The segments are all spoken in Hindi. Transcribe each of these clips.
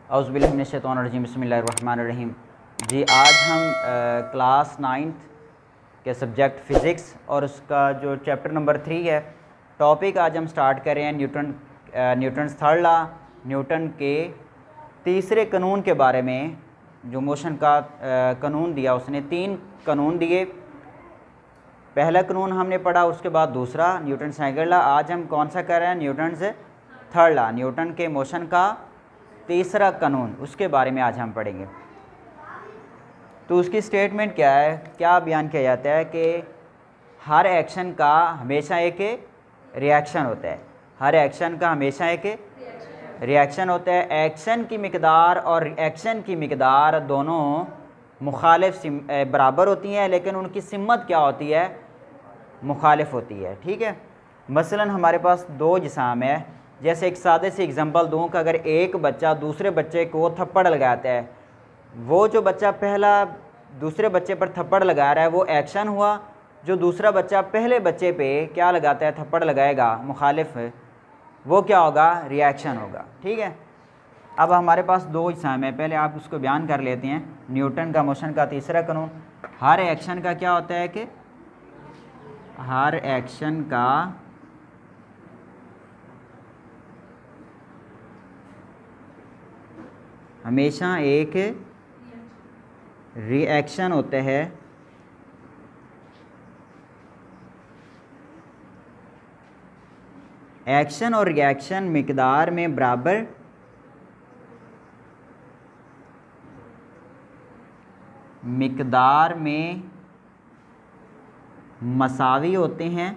औज़ुबिल्लाहि मिनश्शैतानिर्रजीम बिस्मिल्लाहिर्रहमानिर्रहीम। जी आज हम क्लास 9th के सब्जेक्ट फ़िज़िक्स और उसका जो चैप्टर नंबर 3 है, टॉपिक आज हम स्टार्ट कर रहे हैं न्यूटन्स थर्ड लॉ, न्यूटन के तीसरे कानून के बारे में। जो मोशन का कानून दिया, उसने 3 कानून दिए। पहला कानून हमने पढ़ा, उसके बाद दूसरा न्यूटन सेकंड लॉ। आज हम कौन सा कर रहे हैं? न्यूटन्स थर्ड लॉ, न्यूटन के मोशन का तीसरा कानून, उसके बारे में आज हम पढ़ेंगे। तो उसकी स्टेटमेंट क्या है, क्या बयान किया जाता है कि हर एक्शन का हमेशा एक रिएक्शन होता है। हर एक्शन का हमेशा एक रिएक्शन होता है। एक्शन की मिकदार और रिएक्शन की मिकदार दोनों मुखालिफ बराबर होती हैं, लेकिन उनकी सिमत क्या होती है? मुखालिफ होती है। ठीक है। मसलन हमारे पास 2 जिसाम है। जैसे एक सादे से एग्जांपल दूं कि अगर एक बच्चा दूसरे बच्चे को थप्पड़ लगाता है, वो जो बच्चा पहला दूसरे बच्चे पर थप्पड़ लगा रहा है वो एक्शन हुआ। जो दूसरा बच्चा पहले बच्चे पे क्या लगाता है, थप्पड़ लगाएगा, मुखालिफ, वो क्या होगा? रिएक्शन होगा। ठीक है। अब हमारे पास 2 जिसाम है, पहले आप उसको बयान कर लेते हैं। न्यूटन का मोशन का तीसरा कानून, हर एक्शन का क्या होता है कि हर एक्शन का हमेशा एक रिएक्शन होता है। एक्शन और रिएक्शन मिकदार में बराबर, मिकदार में मसावी होते हैं,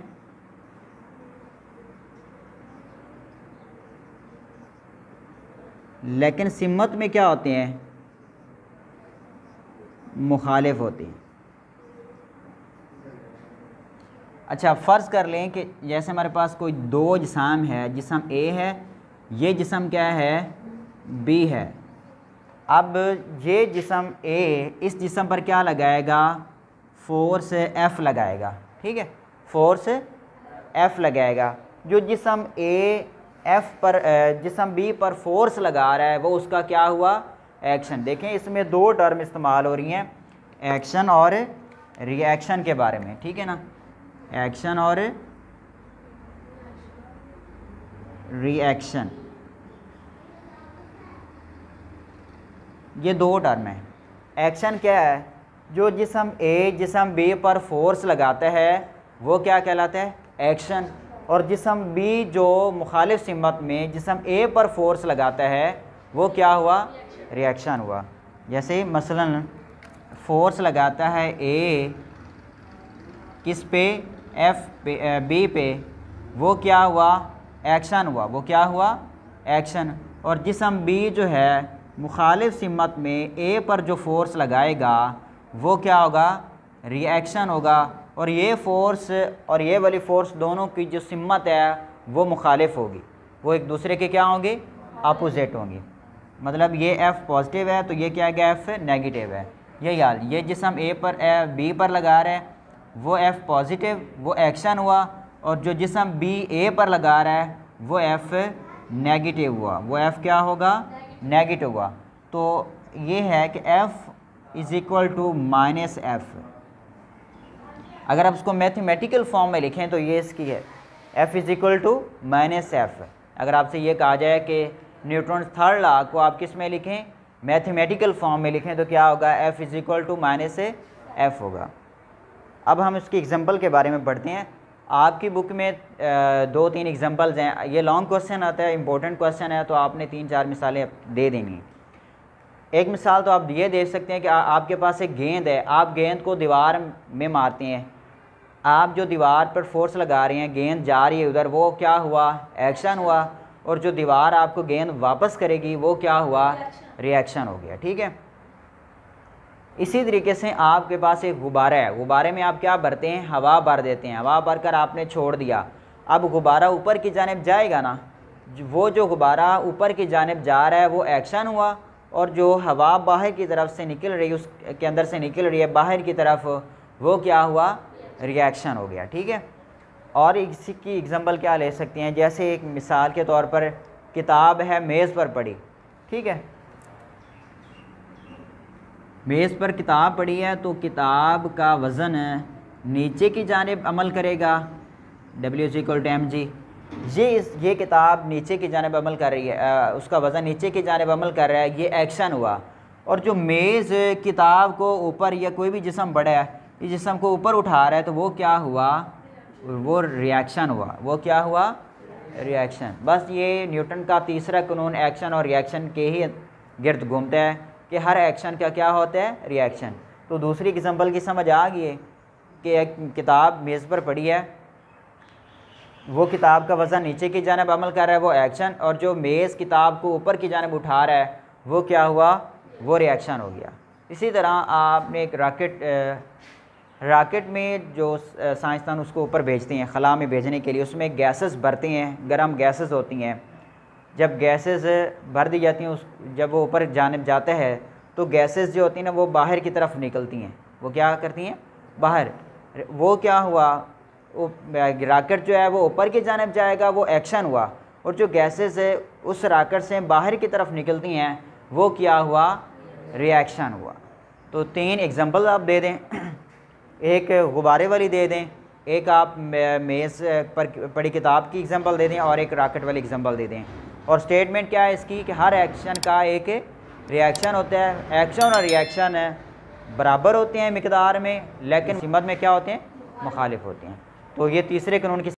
लेकिन सिमत में क्या होते हैं? मुखालिफ होते हैं। अच्छा, फ़र्ज़ कर लें कि जैसे हमारे पास कोई 2 जिसाम है, जिसम ए है, ये जिसम क्या है? बी है। अब ये जिसम ए इस जिसम पर क्या लगाएगा? फोर्स एफ़ लगाएगा। ठीक है, फोर्स एफ़ लगाएगा। जो जिसम ए एफ़ पर जिसम बी पर फोर्स लगा रहा है, वो उसका क्या हुआ? एक्शन। देखें, इसमें 2 टर्म इस्तेमाल हो रही हैं, एक्शन और रिएक्शन के बारे में। ठीक है ना, एक्शन और रिएक्शन, ये 2 टर्म है। एक्शन क्या है? जो जिसम ए जिसम बी पर फोर्स लगाता है वो क्या कहलाता है? एक्शन। और जिसम बी जो मुखालिफ सिमत में जिसम ए पर फोर्स लगाता है वो क्या हुआ? रिएक्शन हुआ। जैसे मसलन फोर्स लगाता है ए किस पे? एफ पे, बी पे, वो क्या हुआ? एक्शन हुआ। वो क्या हुआ? एक्शन। और जिसम बी जो है मुखालिफ सिमत में ए पर जो फोर्स लगाएगा वो क्या होगा? रिएक्शन होगा। और ये फोर्स और ये वाली फोर्स दोनों की जो सिमत है वो मुखालिफ होगी, वो एक दूसरे के क्या होंगे? अपोजिट होंगी। मतलब ये एफ़ पॉजिटिव है तो ये क्या है? एफ़ नेगेटिव है। ये यार, ये जिसम ए पर बी पर लगा रहा है वो एफ़ पॉजिटिव, वो एक्शन हुआ। और जो जिसम बी ए पर लगा रहा है वो एफ़ नेगेटिव हुआ। वो एफ़ क्या होगा? नेगेटिव हुआ। तो ये है कि F is equal to minus F. अगर आप उसको मैथमेटिकल फॉर्म में लिखें तो ये इसकी है, F is equal to minus F. अगर आपसे ये कहा जाए कि न्यूटन थर्ड लॉ को आप किस में लिखें? मैथमेटिकल फॉर्म में लिखें, तो क्या होगा? F is equal to minus F होगा। अब हम इसकी एग्जांपल के बारे में पढ़ते हैं। आपकी बुक में 2-3 एग्जांपल्स हैं। ये लॉन्ग क्वेश्चन आता है, इंपॉर्टेंट क्वेश्चन है, तो आपने 3-4 मिसालें दे देनी। एक मिसाल तो आप ये देख सकते हैं कि आपके पास एक गेंद है, आप गेंद को दीवार में मारते हैं। आप जो दीवार पर फोर्स लगा रहे हैं, गेंद जा रही है उधर, वो क्या हुआ? एक्शन हुआ। और जो दीवार आपको गेंद वापस करेगी वो क्या हुआ? रिएक्शन हो गया। ठीक है। इसी तरीके से आपके पास एक गुब्बारा है, गुब्बारे में आप क्या भरते हैं? हवा भर देते हैं। हवा भरकर आपने छोड़ दिया। अब गुब्बारा ऊपर की जानिब जाएगा ना, वो जो गुब्बारा ऊपर की जानिब जा रहा है वो एक्शन हुआ। और जो हवा बाहर की तरफ से निकल रही है, उसके अंदर से निकल रही है बाहर की तरफ, वो क्या हुआ? रिएक्शन हो गया। ठीक है। और इसी की एग्जांपल क्या ले सकते हैं, जैसे एक मिसाल के तौर पर किताब है मेज़ पर पड़ी, ठीक है, मेज़ पर किताब पड़ी है तो किताब का वज़न नीचे की जानिब अमल करेगा, W=mg। ये किताब नीचे की जानिब अमल कर रही है, उसका वज़न नीचे की जानिब अमल कर रहा है, ये एक्शन हुआ। और जो मेज़ किताब को ऊपर या कोई भी जिस्म बड़ा है, इस जिस्म को ऊपर उठा रहा है, तो वो क्या हुआ, वो रिएक्शन हुआ। वो क्या हुआ, रिएक्शन। बस ये न्यूटन का तीसरा कानून एक्शन और रिएक्शन के ही गिर्द घूमता है कि हर एक्शन का क्या होता है, रिएक्शन। तो दूसरी एग्जांपल की समझ आ गई है कि एक किताब मेज़ पर पड़ी है, वो किताब का वज़न नीचे की जानिब अमल कर रहा है, वो एक्शन। और जो मेज़ किताब को ऊपर की जानिब उठा रहा है, वो क्या हुआ, वो रिएक्शन हो गया। इसी तरह आपने एक रॉकेट में जो साइंसदान उसको ऊपर भेजते हैं खला में भेजने के लिए, उसमें गैसेस भरते हैं, गर्म गैसेस होती हैं। जब गैसेस भर दी जाती हैं, जब वो ऊपर जानिब जाता है तो गैसेस जो होती हैं ना, वो बाहर की तरफ निकलती हैं। वो क्या करती हैं, बाहर। वो क्या हुआ, वो रॉकेट जो है वो ऊपर की जानिब जाएगा, वो एक्शन हुआ। और जो गैसेस है उस रॉकेट से बाहर की तरफ निकलती हैं, वो क्या हुआ, रिएक्शन हुआ। तो 3 एग्जांपल आप दे दें, एक गुब्बारे वाली दे दें, एक आप मेज़ पर पड़ी किताब की एग्जांपल दे दें, और एक रॉकेट वाली एग्जांपल दे दें। और स्टेटमेंट क्या है इसकी कि हर एक्शन का एक रिएक्शन होता है। एक्शन और रिएक्शन बराबर होते हैं मिकदार में, लेकिन कीमत में क्या होते हैं, मुखालिफ होते हैं। तो ये तीसरे कानून की